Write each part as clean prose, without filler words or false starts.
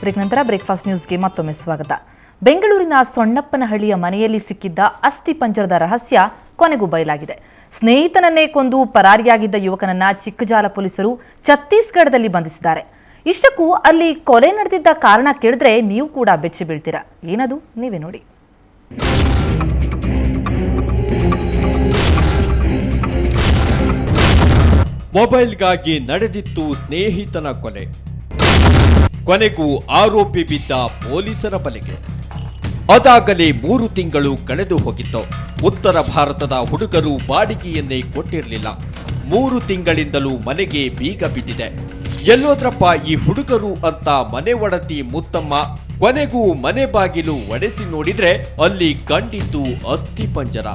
Break ನಂತರ breakfast ನ್ಯೂಸ್ಗೆ ಮತ್ತೊಮ್ಮೆ ಸ್ವಾಗತ. ಬೆಂಗಳೂರಿನ ಸೊಣ್ಣಪ್ಪನಹಳ್ಳಿಯ ಮನೆಯಲ್ಲಿ ಸಿಕ್ಕಿದ್ದ ಅಸ್ಥಿಪಂಜರದ ರಹಸ್ಯ ಕೊನೆಗೂ ಬಯಲಾಗಿದೆ. ಸ್ನೇಹಿತನನ್ನೇ ಕೊಂದು ಪರಾರಿಯಾಗಿದ್ದ ಯುವಕನನ್ನ ಚಿಕ್ಕಜಾಲ ಪೊಲೀಸರು ಛತ್ತೀಸ್ಗಢದಲ್ಲಿ ಬಂಧಿಸಿದ್ದಾರೆ. ಇಷ್ಟಕ್ಕೂ ಅಲ್ಲಿ ಕೊಲೆ ನಡೆದಿದ್ದ ಕಾರಣ ಕೇಳಿದ್ರೆ ನೀವು ಕೂಡ ಬೆಚ್ಚಿ ಬೀಳ್ತೀರಾ. ಏನದು ನೀವೇ ನೋಡಿ. ಮೊಬೈಲ್ಗಾಗಿ ನಡೆದಿತ್ತು ಸ್ನೇಹಿತನ ಕೊಲೆ. ಕೊನೆಗೂ ಆರೋಪಿ ಬಿದ್ದ ಪೊಲೀಸರ ಬಲೆಗೆ. ಅದಾಗಲೇ 3 ತಿಂಗಳು ಕಳೆದು ಹೋಗಿತ್ತು. ಉತ್ತರ ಭಾರತದ ಹುಡುಗರು ಬಾಡಿಗೆಯನ್ನೇ ಕೊಟ್ಟಿರಲಿಲ್ಲ. 3 ತಿಂಗಳಿಂದಲೂ ಮನೆಗೆ ಬೀಗ ಬಿದ್ದಿದೆ. ಎಲ್ಲೋದ್ರಪ್ಪ ಈ ಹುಡುಗರು ಅಂತ ಮನೆ ಒಡತಿ ಮುತ್ತಮ್ಮ ಕೊನೆಗೂ ಮನೆ ಬಾಗಿಲು ಒಡೆಸಿ ನೋಡಿದ್ರೆ ಅಲ್ಲಿ ಕಂಡಿದ್ದು ಅಸ್ಥಿಪಂಜರ.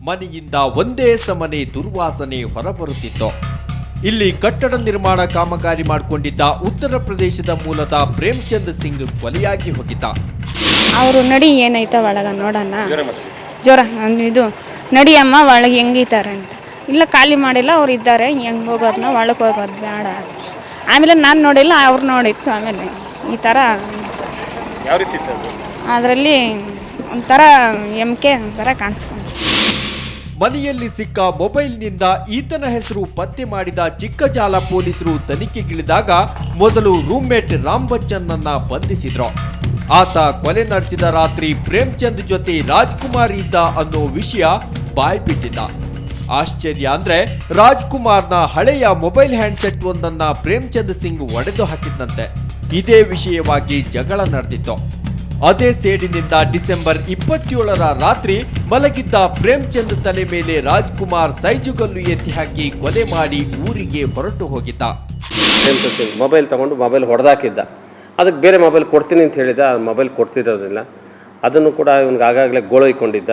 ಮನೆಯಿಂದ ಒಂದೇ ಸಮನೆ ದುರ್ವಾಸನೆ ಹೊರಬರುತ್ತಿತ್ತು. ಇಲ್ಲಿ ಕಟ್ಟಡ ನಿರ್ಮಾಣ ಕಾಮಗಾರಿ ಮಾಡಿಕೊಂಡಿದ್ದ ಉತ್ತರ ಪ್ರದೇಶದ ಮೂಲದ ಪ್ರೇಮ್ಚಂದ್ ಸಿಂಗ್ ಕೊಲೆಯಾಗಿ ಹೋಗಿದ್ದ. ಅವರು ನಡಿ ಏನೈತ ಒಳಗ ನೋಡೋಣ, ಜ್ವರ ಇದು ನಡಿ ಅಮ್ಮ ಒಳಗೆ ಹೆಂಗಿದ್ದಾರೆ ಅಂತ. ಇಲ್ಲ ಖಾಲಿ ಮಾಡಿಲ್ಲ, ಅವ್ರು ಇದ್ದಾರೆ, ಹೆಂಗೆ ಹೋಗೋದನ್ನ ಒಳಗೆ ಹೋಗೋದು ಬೇಡ. ಆಮೇಲೆ ನಾನು ನೋಡಿಲ್ಲ, ಅವ್ರು ನೋಡಿತ್ತು. ಆಮೇಲೆ ಈ ಥರ ಅದರಲ್ಲಿ ಒಂಥರ ಎಮ್ಕೆ ಒಂಥರ ಕಾಣಿಸ್ಕೊಂಡು ಮನೆಯಲ್ಲಿ ಸಿಕ್ಕ ಮೊಬೈಲ್ನಿಂದ ಈತನ ಹೆಸರು ಪತ್ತೆ ಮಾಡಿದ ಚಿಕ್ಕಜಾಲ ಪೊಲೀಸರು ತನಿಖೆಗಿಳಿದಾಗ ಮೊದಲು ರೂಮ್ಮೇಟ್ ರಾಮ್ ಬಚ್ಚನ್ ಅನ್ನ ಬಂಧಿಸಿದ್ರು. ಆತ ಕೊಲೆ ನಡೆಸಿದ ರಾತ್ರಿ ಪ್ರೇಮ್ಚಂದ್ ಜೊತೆ ರಾಜ್ಕುಮಾರ್ ಇದ್ದ ಅನ್ನೋ ವಿಷಯ ಬಾಯ್ಬಿಟ್ಟಿದ್ದ. ಆಶ್ಚರ್ಯ ಅಂದ್ರೆ ರಾಜ್ಕುಮಾರ್ನ ಹಳೆಯ ಮೊಬೈಲ್ ಹ್ಯಾಂಡ್ಸೆಟ್ ಒಂದನ್ನ ಪ್ರೇಮ್ಚಂದ್ ಸಿಂಗ್ ಒಡೆದು ಹಾಕಿದ್ದಂತೆ. ಇದೇ ವಿಷಯವಾಗಿ ಜಗಳ ನಡೆದಿತ್ತು. ಅದೇ ಸೇಡಿನಿಂದ ಡಿಸೆಂಬರ್ 27ರ ರಾತ್ರಿ ಮಲಗಿದ್ದ ಪ್ರೇಮ್ಚಂದ್ ತಲೆ ಮೇಲೆ ರಾಜ್ಕುಮಾರ್ ಸೈಜುಗಲ್ಲು ಎತ್ತಿ ಹಾಕಿ ಕೊಲೆ ಮಾಡಿ ಊರಿಗೆ ಹೊರಟು ಹೋಗಿದ್ದ. ಮೊಬೈಲ್ ತಗೊಂಡು ಮೊಬೈಲ್ ಹೊಡೆದಾಕಿದ್ದ. ಅದಕ್ಕೆ ಬೇರೆ ಮೊಬೈಲ್ ಕೊಡ್ತೀನಿ ಅಂತ ಹೇಳಿದ. ಆ ಮೊಬೈಲ್ ಕೊಡ್ತಿರೋದಿಲ್ಲ. ಅದನ್ನು ಕೂಡ ಇವನಿಗೆ ಆಗಾಗಲೇ ಗೋಳೊಯ್ಕೊಂಡಿದ್ದ.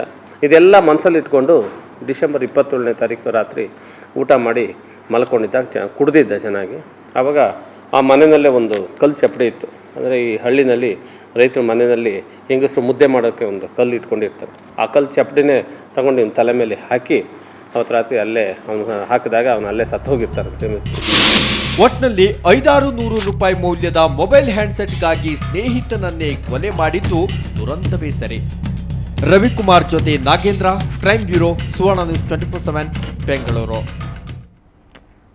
ಇದೆಲ್ಲ ಮನಸ್ಸಲ್ಲಿ ಇಟ್ಕೊಂಡು ಡಿಸೆಂಬರ್ 27ನೇ ತಾರೀಕು ರಾತ್ರಿ ಊಟ ಮಾಡಿ ಮಲ್ಕೊಂಡಿದ್ದ, ಕುಡ್ದಿದ್ದ ಚೆನ್ನಾಗಿ. ಆವಾಗ ಆ ಮನೆಯಲ್ಲೇ ಒಂದು ಕಲ್ಲು ಚಪ್ಪಡಿ ಇತ್ತು. ಅಂದರೆ ಈ ಹಳ್ಳಿನಲ್ಲಿ ರೈತರ ಮನೆಯಲ್ಲಿ ಹೆಂಗಸರು ಮುದ್ದೆ ಮಾಡೋಕ್ಕೆ ಒಂದು ಕಲ್ಲು ಇಟ್ಕೊಂಡಿರ್ತಾರೆ. ಆ ಕಲ್ಲು ಚಪ್ಪಡಿನೇ ತಗೊಂಡು ಇವನ ತಲೆ ಮೇಲೆ ಹಾಕಿ ಅವತ್ತು ರಾತ್ರಿ ಅಲ್ಲೇ ಅವನು ಹಾಕಿದಾಗ ಅವನು ಅಲ್ಲೇ ಸತ್ತು ಹೋಗಿರ್ತಾರೆ. ಒಟ್ನಲ್ಲಿ 500-600 ರೂಪಾಯಿ ಮೌಲ್ಯದ ಮೊಬೈಲ್ ಹ್ಯಾಂಡ್ಸೆಟ್ಗಾಗಿ ಸ್ನೇಹಿತನನ್ನೇ ಕೊಲೆ ಮಾಡಿದ್ದು ದುರಂತವೇ ಸರಿ. ರವಿಕುಮಾರ್ ಜೊತೆ ನಾಗೇಂದ್ರ, ಕ್ರೈಮ್ ಬ್ಯೂರೋ, ಸುವರ್ಣ ನ್ಯೂಸ್ 24/7 ಬೆಂಗಳೂರು.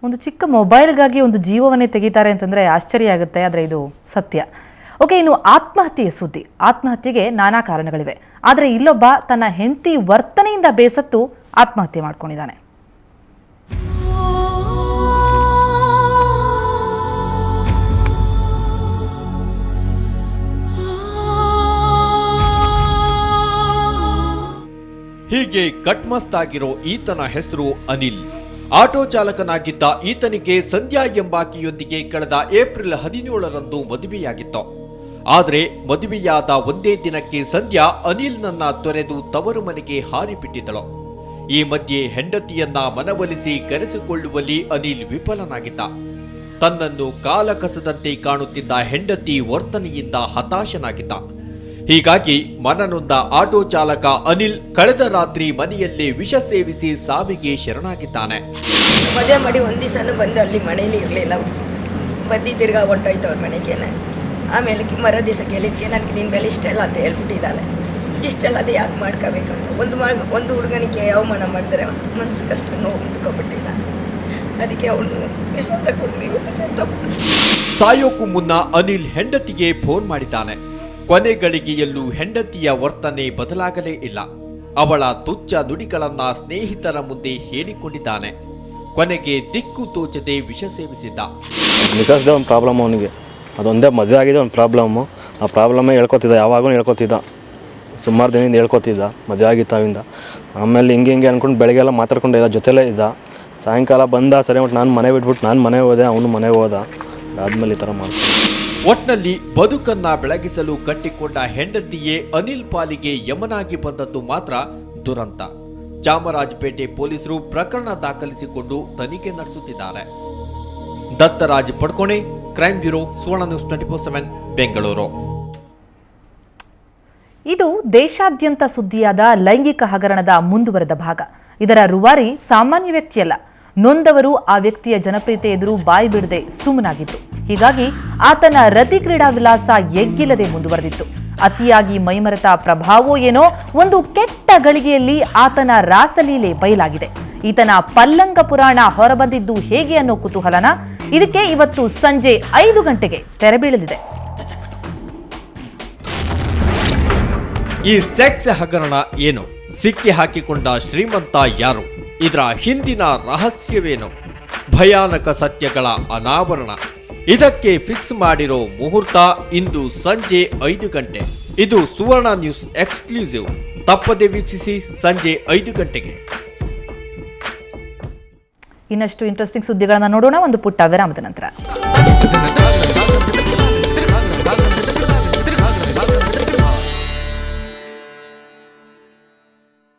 ಒಂದು ಚಿಕ್ಕ ಮೊಬೈಲ್ಗಾಗಿ ಒಂದು ಜೀವವನ್ನೇ ತೆಗಿತಾರೆ ಅಂತಂದರೆ ಆಶ್ಚರ್ಯ ಆಗುತ್ತೆ, ಆದರೆ ಇದು ಸತ್ಯ. ಓಕೆ, ಇನ್ನು ಆತ್ಮಹತ್ಯೆಯ ಸುದ್ದಿ. ಆತ್ಮಹತ್ಯೆಗೆ ನಾನಾ ಕಾರಣಗಳಿವೆ, ಆದರೆ ಇಲ್ಲೊಬ್ಬ ತನ್ನ ಹೆಂಡತಿ ವರ್ತನೆಯಿಂದ ಬೇಸತ್ತು ಆತ್ಮಹತ್ಯೆ ಮಾಡ್ಕೊಂಡಿದ್ದಾನೆ. ಹೀಗೆ ಕಟ್ಮಸ್ತಾಗಿರೋ ಈತನ ಹೆಸರು ಅನಿಲ್. ಆಟೋ ಚಾಲಕನಾಗಿದ್ದ ಈತನಿಗೆ ಸಂಧ್ಯಾ ಎಂಬಾಕೆಯೊಂದಿಗೆ ಕಳೆದ ಏಪ್ರಿಲ್ 17ರಂದು ಮದುವೆಯಾಗಿತ್ತು. ಆದರೆ ಮದುವೆಯಾದ ಒಂದೇ ದಿನಕ್ಕೆ ಸಂಧ್ಯಾ ಅನಿಲ್ನನ್ನ ತೊರೆದು ತವರು ಮನೆಗೆ ಹಾರಿಬಿಟ್ಟಿದ್ದಳು. ಈ ಮಧ್ಯೆ ಹೆಂಡತಿಯನ್ನ ಮನವೊಲಿಸಿ ಕರೆಸಿಕೊಳ್ಳುವಲ್ಲಿ ಅನಿಲ್ ವಿಫಲನಾಗಿದ್ದ. ತನ್ನನ್ನು ಕಾಲ ಕಸದಂತೆ ಕಾಣುತ್ತಿದ್ದ ಹೆಂಡತಿ ವರ್ತನೆಯಿಂದ ಹತಾಶನಾಗಿದ್ದ. ಹೀಗಾಗಿ ಮನನೊಂದ ಆಟೋ ಚಾಲಕ ಅನಿಲ್ ಕಳೆದ ರಾತ್ರಿ ಮನೆಯಲ್ಲೇ ವಿಷ ಸೇವಿಸಿ ಸಾವಿಗೆ ಶರಣಾಗಿದ್ದಾನೆ. ಮದುವೆ ಮಾಡಿ ಒಂದು ದಿವಸನೂ ಬಂದು ಅಲ್ಲಿ ಮನೇಲಿ ಇರಲಿಲ್ಲ. ಬದ್ದಿ ತಿರ್ಗಾ ಹೊಂಟೋಯ್ತು ಅವ್ರ ಮನೆಗೇನೆ. ಆಮೇಲೆ ಮರ ದಿವಸ ಕೇಳಿದ್ಕೆ ನನಗೆ ನಿನ್ನ ಮೇಲೆ ಇಷ್ಟೆಲ್ಲ ಅಂತ ಹೇಳ್ಬಿಟ್ಟಿದ್ದಾಳೆ. ಇಷ್ಟೆಲ್ಲ ಅದು ಯಾಕೆ ಮಾಡ್ಕೋಬೇಕಂತ ಒಂದು ಹುಡುಗನಿಗೆ ಅವಮಾನ ಮಾಡಿದ್ರೆ ಮನಸ್ಸು ಕಷ್ಟ ನೋವು ಮುತ್ಕೊಬಿಟ್ಟಿದ್ದ. ಅದಕ್ಕೆ ಅವನು ವಿಷ ತಗೊಂಡು ಇವತ್ತು ಸತ್ತೋಗ್ಬಿಟ್ಟು. ಸಾಯೋಕ್ಕೂ ಮುನ್ನ ಅನಿಲ್ ಹೆಂಡತಿಗೆ ಫೋನ್ ಮಾಡಿದ್ದಾನೆ. ಕೊನೆ ಗಳಿಗೆಯಲ್ಲೂ ಹೆಂಡತಿಯ ವರ್ತನೆ ಬದಲಾಗಲೇ ಇಲ್ಲ. ಅವಳ ತುಚ್ಛ ನುಡಿಗಳನ್ನ ಸ್ನೇಹಿತರ ಮುಂದೆ ಹೇಳಿಕೊಂಡಿದ್ದಾನೆ. ಕೊನೆಗೆ ದಿಕ್ಕು ತೋಚದೆ ವಿಷ ಸೇವಿಸಿದ್ದ. ಮಿಸಸ್ದೇ ಒಂದು ಪ್ರಾಬ್ಲಮ್ ಅವನಿಗೆ, ಅದೊಂದೇ ಮದುವೆ ಆಗಿದೆ ಒಂದು ಪ್ರಾಬ್ಲಮ್ಮು. ಆ ಪ್ರಾಬ್ಲಮ್ಮೇ ಹೇಳ್ಕೊತಿದ್ದ, ಯಾವಾಗೂ ಹೇಳ್ಕೊತಿದ್ದ. ಸುಮಾರು ದಿನದಿಂದ ಹೇಳ್ಕೊತಿದ್ದ, ಮದುವೆ ಆಗಿತ್ತು ಅವಿಂದ. ಆಮೇಲೆ ಹಿಂಗೆ ಅಂದ್ಕೊಂಡು ಬೆಳಗ್ಗೆಲ್ಲ ಮಾತಾಡ್ಕೊಂಡಿದ್ದ, ಜೊತೆಲೇ ಇದ್ದ. ಸಾಯಂಕಾಲ ಬಂದ, ಸರಿ ಒಟ್ಟು ನಾನು ಮನೆ ಬಿಟ್ಬಿಟ್ಟು ನಾನು ಮನೆಗೆ ಹೋದೆ, ಅವನು ಮನೆಗೆ ಹೋದ. ಆದಮೇಲೆ ಈ ಥರ ಮಾಡ್ತೀನಿ. ಒಟ್ನಲ್ಲಿ ಬದುಕನ್ನ ಬೆಳಗಿಸಲು ಕಟ್ಟಿಕೊಂಡ ಹೆಂಡತಿಯೇ ಅನಿಲ್ ಪಾಲಿಗೆ ಯಮನಾಗಿ ಬಂದದ್ದು ಮಾತ್ರ ದುರಂತ. ಚಾಮರಾಜಪೇಟೆ ಪೊಲೀಸರು ಪ್ರಕರಣ ದಾಖಲಿಸಿಕೊಂಡು ತನಿಖೆ ನಡೆಸುತ್ತಿದ್ದಾರೆ. ದತ್ತರಾಜ್ ಪಡ್ಕೋಣೆ, ಕ್ರೈಮ್ ಬ್ಯೂರೋ, ಸುವರ್ಣ ನ್ಯೂಸ್ 24/7 ಬೆಂಗಳೂರು. ಇದು ದೇಶಾದ್ಯಂತ ಸುದ್ದಿಯಾದ ಲೈಂಗಿಕ ಹಗರಣದ ಮುಂದುವರೆದ ಭಾಗ. ಇದರ ರೂವಾರಿ ಸಾಮಾನ್ಯ ವ್ಯಕ್ತಿಯಲ್ಲ. ನೊಂದವರು ಆ ವ್ಯಕ್ತಿಯ ಜನಪ್ರಿಯತೆ ಎದುರು ಬಾಯಿ ಬಿಡದೆ ಸುಮ್ಮನಾಗಿದ್ರು. ಹೀಗಾಗಿ ಆತನ ರತಿ ಕ್ರೀಡಾ ವಿಲಾಸ ಎಗ್ಗಿಲ್ಲದೆ ಮುಂದುವರೆದಿತ್ತು. ಅತಿಯಾಗಿ ಮೈಮರೆತ ಪ್ರಭಾವೋ ಏನೋ ಒಂದು ಕೆಟ್ಟ ಗಳಿಗೆಯಲ್ಲಿ ಆತನ ರಾಸಲೀಲೆ ಬಯಲಾಗಿದೆ. ಈತನ ಪಲ್ಲಂಗ ಪುರಾಣ ಹೊರಬಂದಿದ್ದು ಹೇಗೆ ಅನ್ನೋ ಕುತೂಹಲನ ಇದಕ್ಕೆ ಇವತ್ತು ಸಂಜೆ 5 ಗಂಟೆಗೆ ತೆರೆ ಬೀಳಲಿದೆ. ಈ ಸೆಕ್ಸ್ ಹಗರಣ ಏನು? ಸಿಕ್ಕಿ ಹಾಕಿಕೊಂಡ ಶ್ರೀಮಂತ ಯಾರು? ಇದರ ಹಿಂದಿನ ರಹಸ್ಯವೇನು? ಭಯಾನಕ ಸತ್ಯಗಳ ಅನಾವರಣ. ಇದಕ್ಕೆ ಫಿಕ್ಸ್ ಮಾಡಿರೋ ಮುಹೂರ್ತ ಇಂದು ಸಂಜೆ 5 ಗಂಟೆ. ಇದು ಸುವರ್ಣ ನ್ಯೂಸ್ ಎಕ್ಸ್ಕ್ಲೂಸಿವ್. ತಪ್ಪದೆ ವೀಕ್ಷಿಸಿ ಸಂಜೆ 5 ಗಂಟೆಗೆ. ಇನ್ನಷ್ಟು ಇಂಟ್ರೆಸ್ಟಿಂಗ್ ಸುದ್ದಿಗಳನ್ನ ನೋಡೋಣ ಒಂದು ಪುಟ್ಟ ವಿರಾಮದ ನಂತರ.